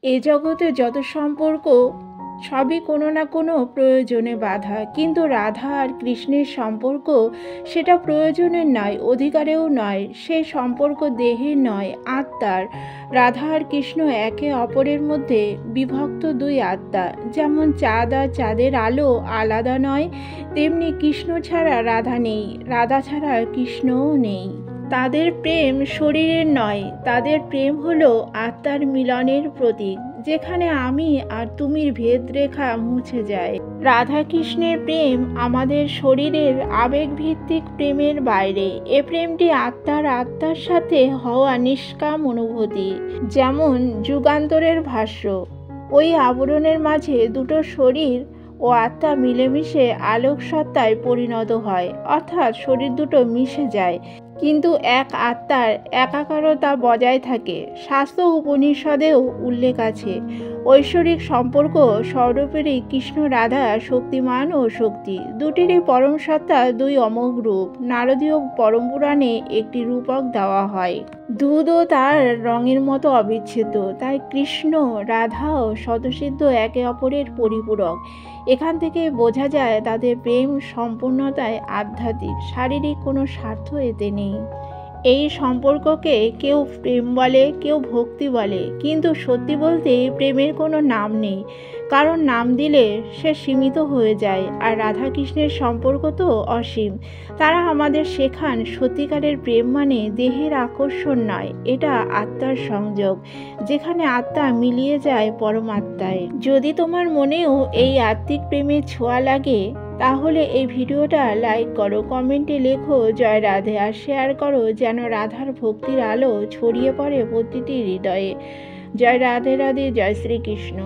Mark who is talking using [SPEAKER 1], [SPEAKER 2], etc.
[SPEAKER 1] এ জগতে যত সম্পর্ক সবই কোনো না কোনো প্রয়োজনে বাঁধা, কিন্তু রাধা আর কৃষ্ণের সম্পর্ক সেটা প্রয়োজনের নয়, অধিকারেও নয়। সেই সম্পর্ক দেহের নয়, আত্মার। রাধা আর কৃষ্ণ একে অপরের মধ্যে বিভক্ত দুই আত্মা। যেমন চাঁদ আর চাঁদের আলো আলাদা নয়, তেমনি কৃষ্ণ ছাড়া রাধা নেই, রাধা ছাড়া কৃষ্ণও নেই। তাদের প্রেম শরীরের নয়, তাদের প্রেম হলো আত্মার মিলনের প্রতীক, যেখানে আমি আর তুমির ভেদরেখা মুছে যায়। রাধা কৃষ্ণের প্রেম আমাদের শরীরের আবেগভিত্তিক প্রেমের বাইরে। এ প্রেমটি আত্মার সাথে হওয়া নিষ্কাম অনুভূতি। যেমন যুগান্তরের ভাষ্য, ওই আবরণের মাঝে দুটো শরীর ও আত্মা মিলেমিশে আলোক সত্তায় পরিণত হয়, অর্থাৎ শরীর দুটো মিশে যায়, কিন্তু এক আত্মার একাকারতা বজায় থাকে। শাস্ত্র উপনিষদেও উল্লেখ আছে, ঐশ্বরিক সম্পর্ক স্বরূপেরই কৃষ্ণ রাধা শক্তিমান ও শক্তি, দুটিরই পরম সত্তা দুই অমোঘ রূপ। নারদীয় পরমপুরাণে একটি রূপক দেওয়া হয়, দুধও তার রঙের মতো অবিচ্ছেদ্য, তাই কৃষ্ণ রাধাও স্বতঃসিদ্ধ, একে অপরের পরিপূরক। এখান থেকে বোঝা যায় তাদের প্রেম সম্পূর্ণতায় আধ্যাত্মিক, শারীরিক কোনো স্বার্থ এতে নেই। এই সম্পর্ককে কেউ প্রেম বলে, কেউ ভক্তি বলে, কিন্তু সত্যি বলতে প্রেমের কোনো নাম নেই, কারণ নাম দিলে সে সীমিত হয়ে যায়। আর রাধা কৃষ্ণের সম্পর্ক তো অসীম। তারা আমাদের শেখান সত্যিকারের প্রেম মানে দেহের আকর্ষণ নয়, এটা আত্মার সংযোগ, যেখানে আত্মা মিলিয়ে যায় পরমাত্মায়। যদি তোমার মনেও এই আত্মিক প্রেমের ছোঁয়া লাগে, তাহলে এই ভিডিওটা লাইক করো, কমেন্টে লেখো জয় রাধে, আর শেয়ার করো যেন রাধার ভক্তির আলো ছড়িয়ে পড়ে প্রতিটি হৃদয়ে। জয় রাধে রাধে, জয় শ্রীকৃষ্ণ।